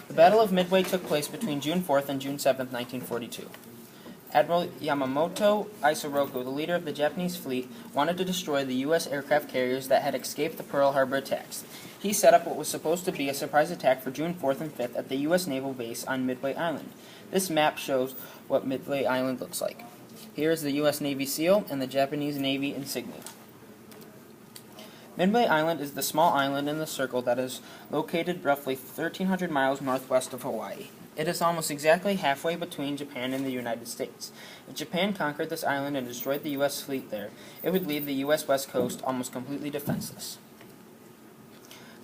The Battle of Midway took place between June 4th and June 7th, 1942. Admiral Yamamoto Isoroku, the leader of the Japanese fleet, wanted to destroy the U.S. aircraft carriers that had escaped the Pearl Harbor attacks. He set up what was supposed to be a surprise attack for June 4th and 5th at the U.S. Naval Base on Midway Island. This map shows what Midway Island looks like. Here is the U.S. Navy SEAL and the Japanese Navy insignia. Midway Island is the small island in the circle that is located roughly 1,300 miles northwest of Hawaii. It is almost exactly halfway between Japan and the United States. If Japan conquered this island and destroyed the U.S. fleet there, it would leave the U.S. West Coast almost completely defenseless.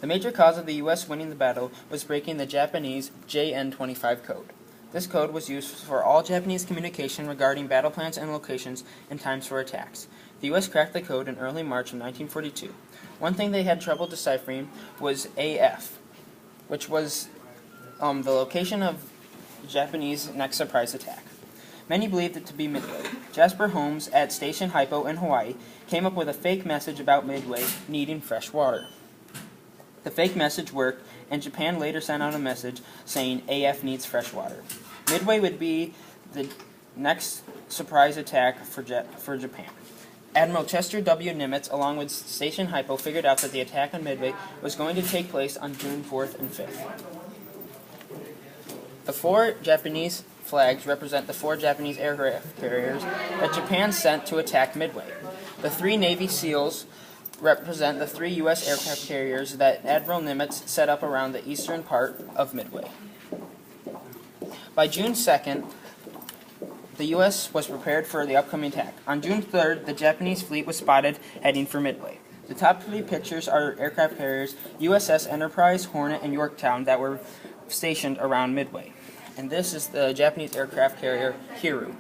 The major cause of the U.S. winning the battle was breaking the Japanese JN-25 code. This code was used for all Japanese communication regarding battle plans and locations and times for attacks. The U.S. cracked the code in early March of 1942. One thing they had trouble deciphering was AF, which was the location of the Japanese next surprise attack. Many believed it to be Midway. Jasper Holmes at Station Hypo in Hawaii came up with a fake message about Midway needing fresh water. The fake message worked, and Japan later sent out a message saying AF needs fresh water. Midway would be the next surprise attack for Japan. Admiral Chester W. Nimitz, along with Station Hypo, figured out that the attack on Midway was going to take place on June 4th and 5th. The 4 Japanese flags represent the 4 Japanese aircraft carriers that Japan sent to attack Midway. The 3 Navy SEALs represent the 3 U.S. aircraft carriers that Admiral Nimitz set up around the eastern part of Midway. By June 2nd, the U.S. was prepared for the upcoming attack. On June 3rd, the Japanese fleet was spotted heading for Midway. The top 3 pictures are aircraft carriers USS Enterprise, Hornet, and Yorktown that were stationed around Midway. And this is the Japanese aircraft carrier Hiru.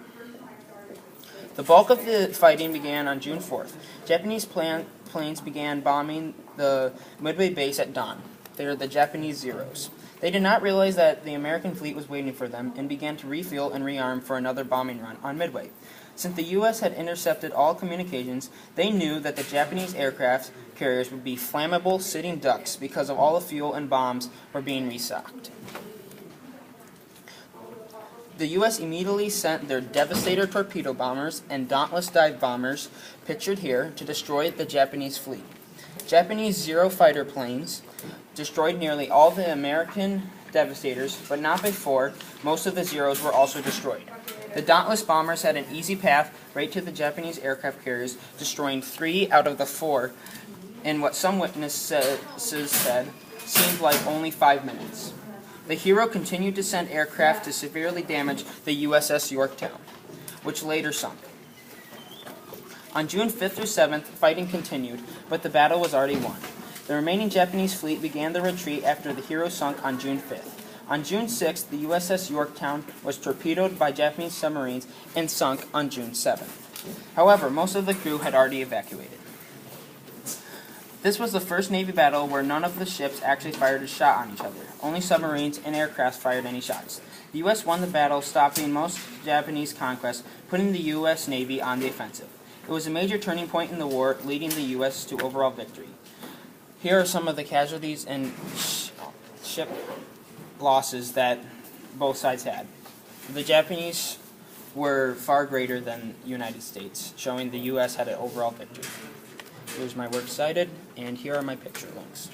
The bulk of the fighting began on June 4th. Japanese planes began bombing the Midway base at dawn. They are the Japanese Zeros. They did not realize that the American fleet was waiting for them and began to refuel and rearm for another bombing run on Midway. Since the U.S. had intercepted all communications, they knew that the Japanese aircraft carriers would be flammable sitting ducks because of all the fuel and bombs were being restocked. The U.S. immediately sent their Devastator torpedo bombers and Dauntless dive bombers, pictured here, to destroy the Japanese fleet. Japanese Zero fighter planes destroyed nearly all the American Devastators, but not before most of the Zeros were also destroyed. The Dauntless bombers had an easy path right to the Japanese aircraft carriers, destroying 3 out of the 4 in what some witnesses said seemed like only 5 minutes. The Hero continued to send aircraft to severely damage the USS Yorktown, which later sunk. On June 5th through 7th, fighting continued, but the battle was already won. The remaining Japanese fleet began the retreat after the Hero sunk on June 5th. On June 6th, the USS Yorktown was torpedoed by Japanese submarines and sunk on June 7th. However, most of the crew had already evacuated. This was the first Navy battle where none of the ships actually fired a shot on each other. Only submarines and aircraft fired any shots. The U.S. won the battle, stopping most Japanese conquests, putting the U.S. Navy on the offensive. It was a major turning point in the war, leading the U.S. to overall victory. Here are some of the casualties and ship losses that both sides had. The Japanese were far greater than the United States, showing the U.S. had an overall victory. Here's my works cited, and here are my picture links.